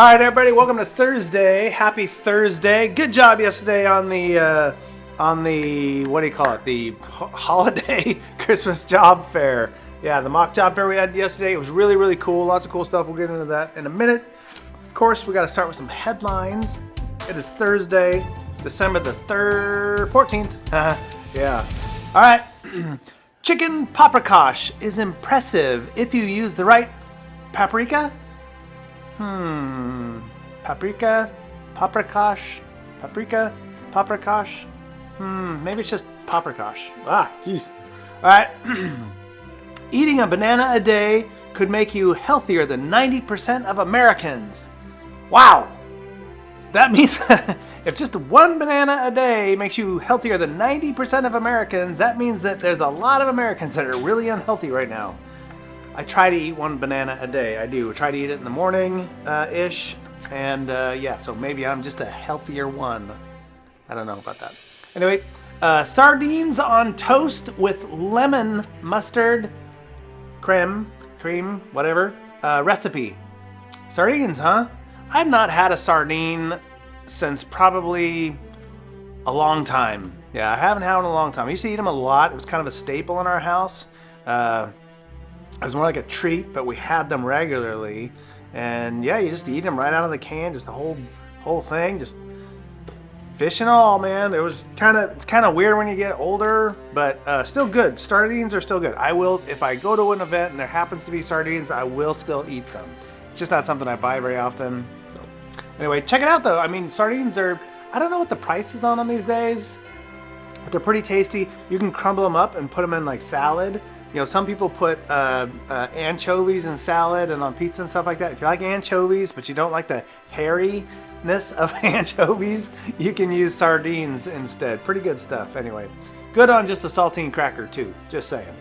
All right, everybody, welcome to Thursday. Happy Thursday. Good job yesterday on the what do you call it? The holiday Christmas job fair. Yeah, the mock job fair we had yesterday. It was really, really cool. Lots of cool stuff. We'll get into that in a minute. Of course, we got to start with some headlines. It is Thursday, December the 14th. Yeah. All right. Chicken paprikash is impressive if you use the right paprika. Paprikash. Maybe it's just paprikash. Jeez. All right. Eating a banana a day could make you healthier than 90% of Americans. Wow. That means if just one banana a day makes you healthier than 90% of Americans, that means that there's a lot of Americans that are really unhealthy right now. I try to eat one banana a day. I do. I try to eat it in the morning ish. And yeah, so maybe I'm just a healthier one. I don't know about that. Anyway, sardines on toast with lemon mustard cream, whatever, recipe. Sardines, huh? I've not had a sardine since probably a long time. Yeah, I haven't had one in a long time. I used to eat them a lot. It was kind of a staple in our house. It was more like a treat, but we had them regularly. And yeah, you just eat them right out of the can, just the whole thing, just fish and all, man. It's kind of weird when you get older, but still good. Sardines are still good. I will, if I go to an event and there happens to be sardines, I will still eat some. It's just not something I buy very often. So, anyway, check it out though. I mean, sardines are, I don't know what the price is on them these days, but they're pretty tasty. You can crumble them up and put them in like salad. You know, some people put anchovies in salad and on pizza and stuff like that. If you like anchovies, but you don't like the hairiness of anchovies, you can use sardines instead. Pretty good stuff, anyway. Good on just a saltine cracker, too. Just saying.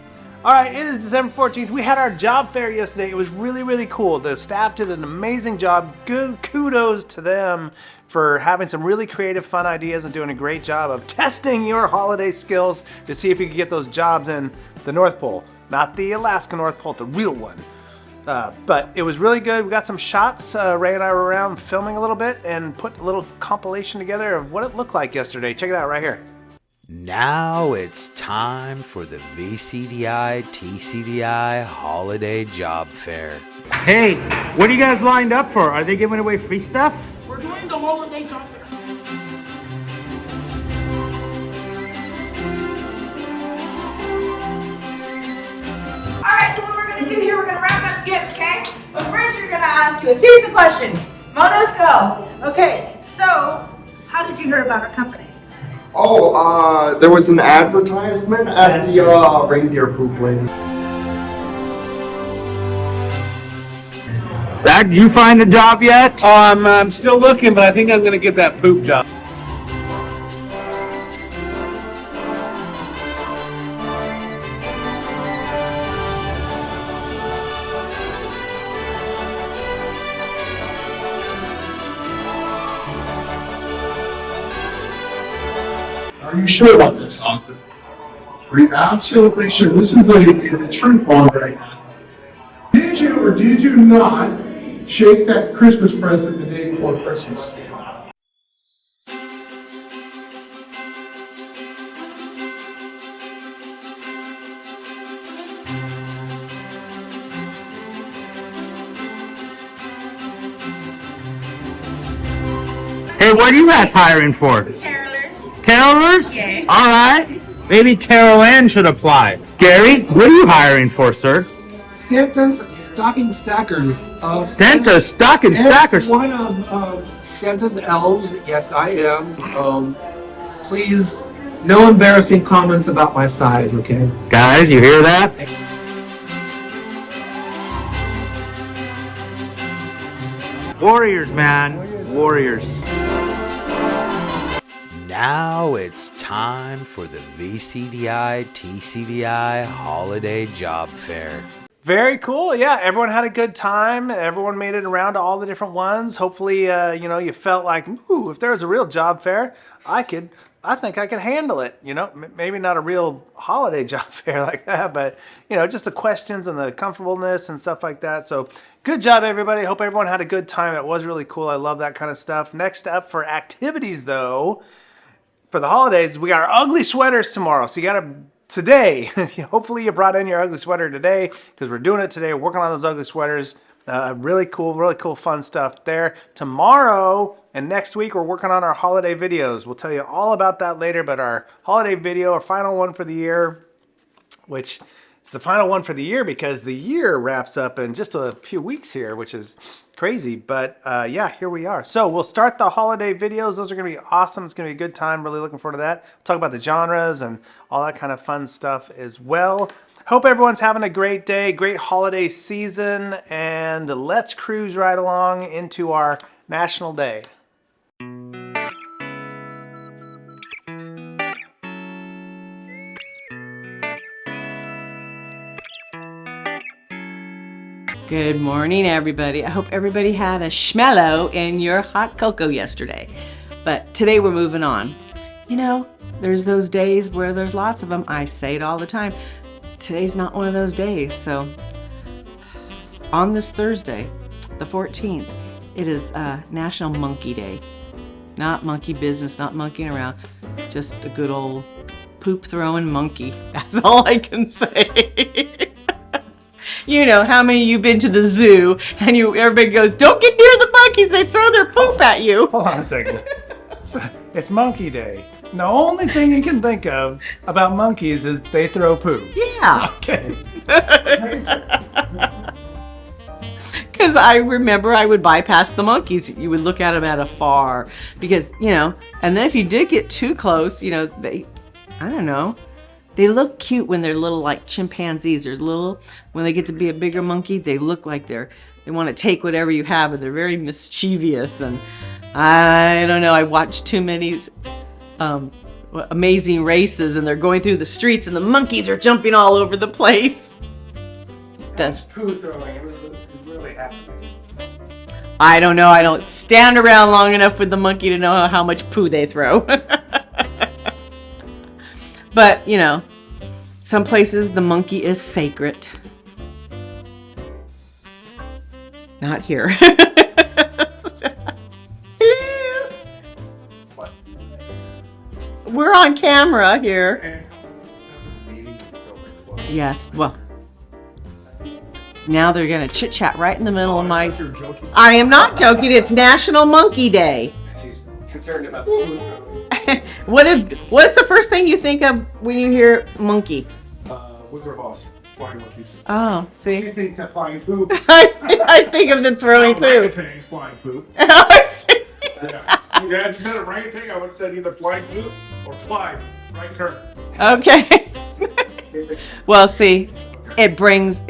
All right, it is December 14th. We had our job fair yesterday. It was really, really cool. The staff did an amazing job. Good kudos to them for having some really creative, fun ideas and doing a great job of testing your holiday skills to see if you can get those jobs in the North Pole. Not the Alaska North Pole, the real one. But it was really good. We got some shots. Ray and I were around filming a little bit and put a little compilation together of what it looked like yesterday. Check it out right here. Now it's time for the VCDI TCDI Holiday Job Fair. Hey, what are you guys lined up for? Are they giving away free stuff? We're doing the holiday job fair. Alright, so what we're going to do here, we're going to wrap up gifts, okay? But first we're going to ask you a series of questions. Mona, go. Okay, so how did you hear about our company? Oh, there was an advertisement at the reindeer poop lady. Did you find a job yet? I'm still looking, but I think I'm going to get that poop job. Are you sure about this? Are you absolutely sure? This is a truth bomb right now. Did you or did you not shake that Christmas present the day before Christmas? Hey, what are you guys hiring for? Carolers? Okay. All right. Maybe Carol Ann should apply. Gary, what are you hiring for, sir? Santa's stocking stackers. Santa's stocking stackers. One of Santa's elves. Yes, I am. Please, no embarrassing comments about my size, okay? Guys, you hear that? Warriors, man. Warriors. Now it's time for the VCDI TCDI Holiday Job Fair. Very cool. Yeah, everyone had a good time. Everyone made it around to all the different ones. Hopefully, you felt like, ooh, if there was a real job fair, I could I think I can handle it. Maybe not a real holiday job fair like that, but just the questions and the comfortableness and stuff like that. So good job, everybody. Hope everyone had a good time. It was really cool. I love that kind of stuff. Next up for activities, though, for the holidays, we got our ugly sweaters tomorrow. So you got to today. Hopefully you brought in your ugly sweater today because we're doing it today. We're working on those ugly sweaters. Really cool, fun stuff there. Tomorrow and next week, we're working on our holiday videos. We'll tell you all about that later, but our holiday video, our final one for the year, which is the final one for the year because the year wraps up in just a few weeks here, which is crazy. But yeah, here we are. So we'll start the holiday videos. Those are going to be awesome. It's going to be a good time. Really looking forward to that. We'll talk about the genres and all that kind of fun stuff as well. Hope everyone's having a great day, great holiday season, and let's cruise right along into our National Day. Good morning, everybody. I hope everybody had a schmello in your hot cocoa yesterday. But today we're moving on. There's those days where there's lots of them. I say it all the time. Today's not one of those days. So on this Thursday, the 14th, it is National Monkey Day. Not monkey business, not monkeying around. Just a good old poop throwing monkey. That's all I can say. How many of you been to the zoo and everybody goes, don't get near the monkeys, they throw their poop at you. Hold on a second. It's Monkey Day. The only thing you can think of about monkeys is they throw poo. Yeah. Okay. Because I remember I would bypass the monkeys. You would look at them at afar because, and then if you did get too close, they look cute when they're little, like chimpanzees. They're little. When they get to be a bigger monkey, they look like they want to take whatever you have, and they're very mischievous. And I don't know. I watched too many Amazing Races, and they're going through the streets, and the monkeys are jumping all over the place. That's poo throwing is really happening. I don't know. I don't stand around long enough with the monkey to know how much poo they throw. But, some places the monkey is sacred. Not here. We're on camera here. Yes, well. Now they're going to chit-chat right in the middle of my... I am not joking. It's National Monkey Day. She's concerned about the poo throwing. What's the first thing you think of when you hear monkey? What's our boss? Flying monkeys. Oh, see? She thinks that flying poop. I think of the throwing poop. Orangutans flying poop. Oh, I see. Yeah, if you said orangutan, I would have said either flying poop or Clyde. Right turn. Okay. Well, see, it brings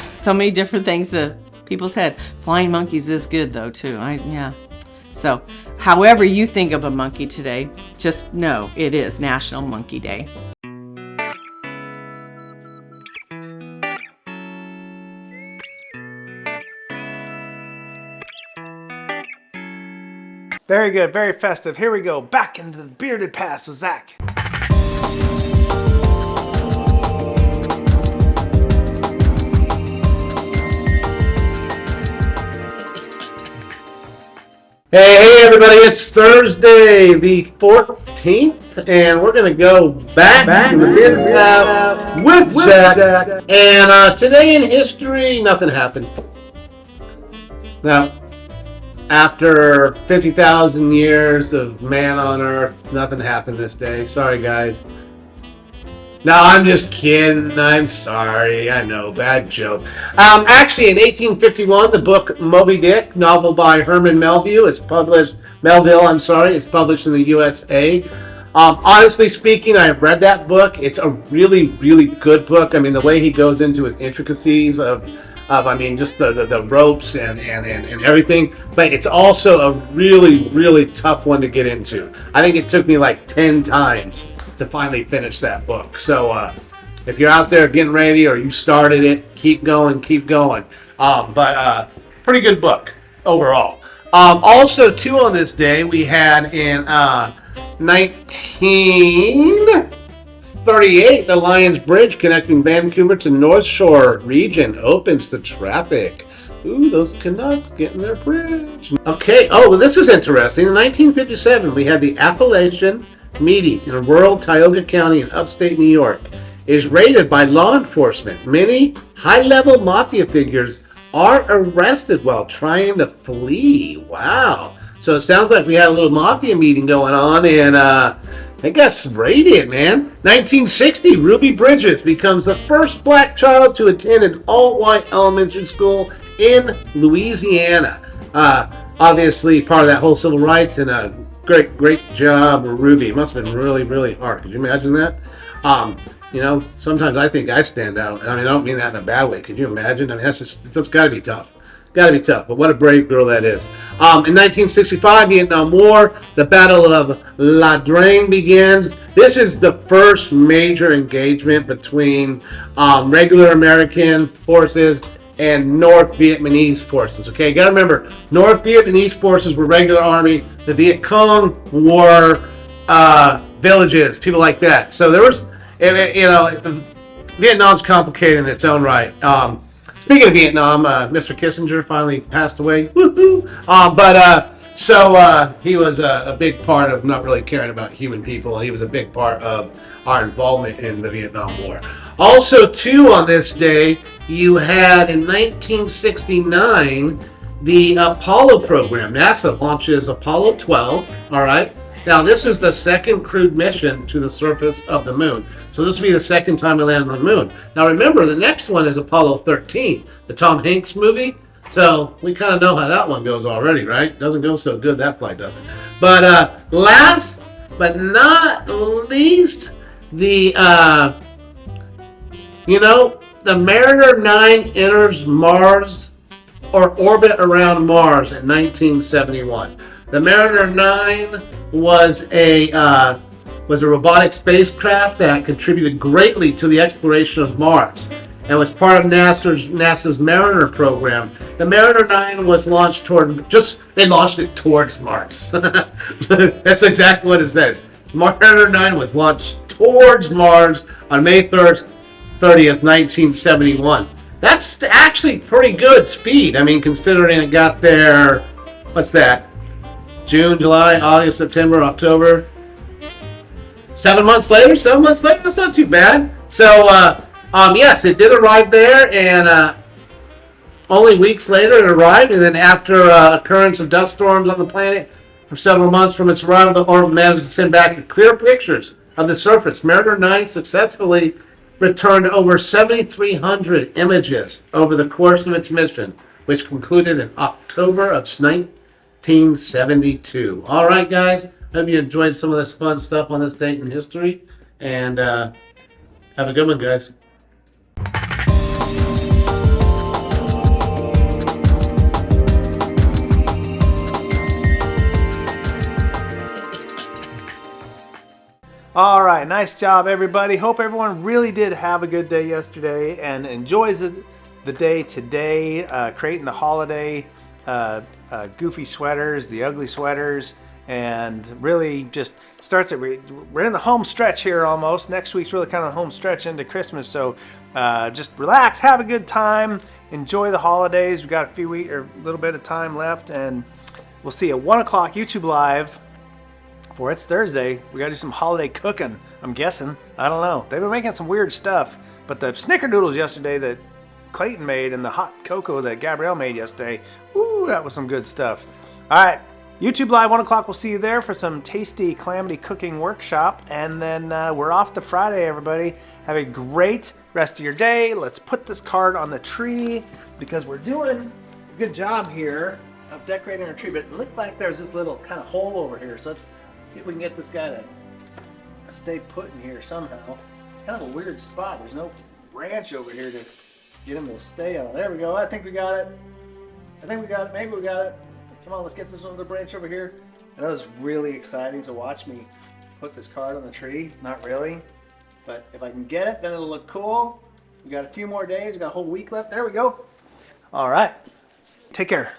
so many different things to people's head. Flying monkeys is good though too. Yeah. So, however you think of a monkey today, just know it is National Monkey Day. Very good, very festive. Here we go. Back into the bearded past with Zach. Hey, everybody, it's Thursday the 14th, and we're going to go back to the bearded past with Zach. And today in history, nothing happened. Now, after 50,000 years of man on Earth, nothing happened this day. Sorry, guys. No, I'm just kidding. I'm sorry. I know, bad joke. Actually, in 1851, the book Moby Dick, novel by Herman Melville, it's published in the USA. Honestly speaking, I've read that book. It's a really, really good book. I mean, the way he goes into his intricacies of just the ropes and everything. But it's also a really, really tough one to get into. I think it took me like 10 times to finally finish that book. So if you're out there getting ready or you started it, keep going. But pretty good book overall. Also, too, on this day, we had in 1938, the Lions Bridge connecting Vancouver to North Shore region opens to traffic. Ooh, those Canucks getting their bridge. Okay, oh, well, this is interesting. In 1957, we had the Appalachian Medie in rural Tioga County in upstate New York. It is raided by law enforcement. Many high-level mafia figures are arrested while trying to flee. Wow. So it sounds like we had a little mafia meeting going on, and I guess raided, man. 1960, Ruby Bridges becomes the first black child to attend an all-white elementary school in Louisiana. Obviously, part of that whole civil rights, and a great job, Ruby. It must have been really, really hard. Could you imagine that? You know, sometimes I think I stand out. I mean, I don't mean that in a bad way. Could you imagine? I mean, it's got to be tough. Got to be tough. But what a brave girl that is. In 1965, Vietnam War, the Battle of La Drang begins. This is the first major engagement between regular American forces and North Vietnamese forces. Okay, you got to remember, North Vietnamese forces were regular army. The Viet Cong were villages, people like that. So there was, you know, Vietnam's complicated in its own right. Speaking of Vietnam, Mr. Kissinger finally passed away. Woohoo! So he was a big part of not really caring about human people. He was a big part of our involvement in the Vietnam War. Also, too, on this day, you had in 1969 the Apollo program. NASA launches Apollo 12. All right. Now, this is the second crewed mission to the surface of the moon. So this will be the second time we land on the moon. Now, remember, the next one is Apollo 13, the Tom Hanks movie. So we kind of know how that one goes already, right? Doesn't go so good, that flight doesn't. But last but not least, the Mariner 9 enters Mars or orbit around Mars in 1971. The Mariner 9 was a robotic spacecraft that contributed greatly to the exploration of Mars and was part of NASA's Mariner program. The Mariner 9 was launched they launched it towards Mars. That's exactly what it says. Mariner 9 was launched towards Mars on May 30th, 1971. That's actually pretty good speed. I mean, considering it got there, what's that? June, July, August, September, October. 7 months later, that's not too bad. So, yes, it did arrive there, and only weeks later it arrived, and then after occurrence of dust storms on the planet for several months from its arrival, the orbiter managed to send back clear pictures of the surface. Mariner 9 successfully returned over 7,300 images over the course of its mission, which concluded in October of 1972. All right, guys. Hope you enjoyed some of this fun stuff on this date in history. And have a good one, guys. All right, nice job, everybody. Hope everyone really did have a good day yesterday and enjoys the day today, creating the holiday goofy sweaters, the ugly sweaters, and really just starts at, we're in the home stretch here almost. Next week's really kind of home stretch into Christmas, so just relax, have a good time, enjoy the holidays. We've got a little bit of time left, and we'll see you at 1 o'clock YouTube Live. For it's Thursday, we gotta do some holiday cooking, I'm guessing. I don't know. They've been making some weird stuff, but the snickerdoodles yesterday that Clayton made and the hot cocoa that Gabrielle made yesterday, woo, that was some good stuff. All right, YouTube Live, 1 o'clock, we'll see you there for some tasty calamity cooking workshop, and then we're off to Friday, everybody. Have a great rest of your day. Let's put this card on the tree because we're doing a good job here of decorating our tree, but it looked like there's this little kind of hole over here, so let's see if we can get this guy to stay put in here somehow. Kind of a weird spot. There's no branch over here to get him to stay on. There we go. I think we got it. Maybe we got it. Come on, let's get this other branch over here. And that was really exciting to watch me put this card on the tree. Not really. But if I can get it, then it'll look cool. We got a few more days. We got a whole week left. There we go. All right. Take care.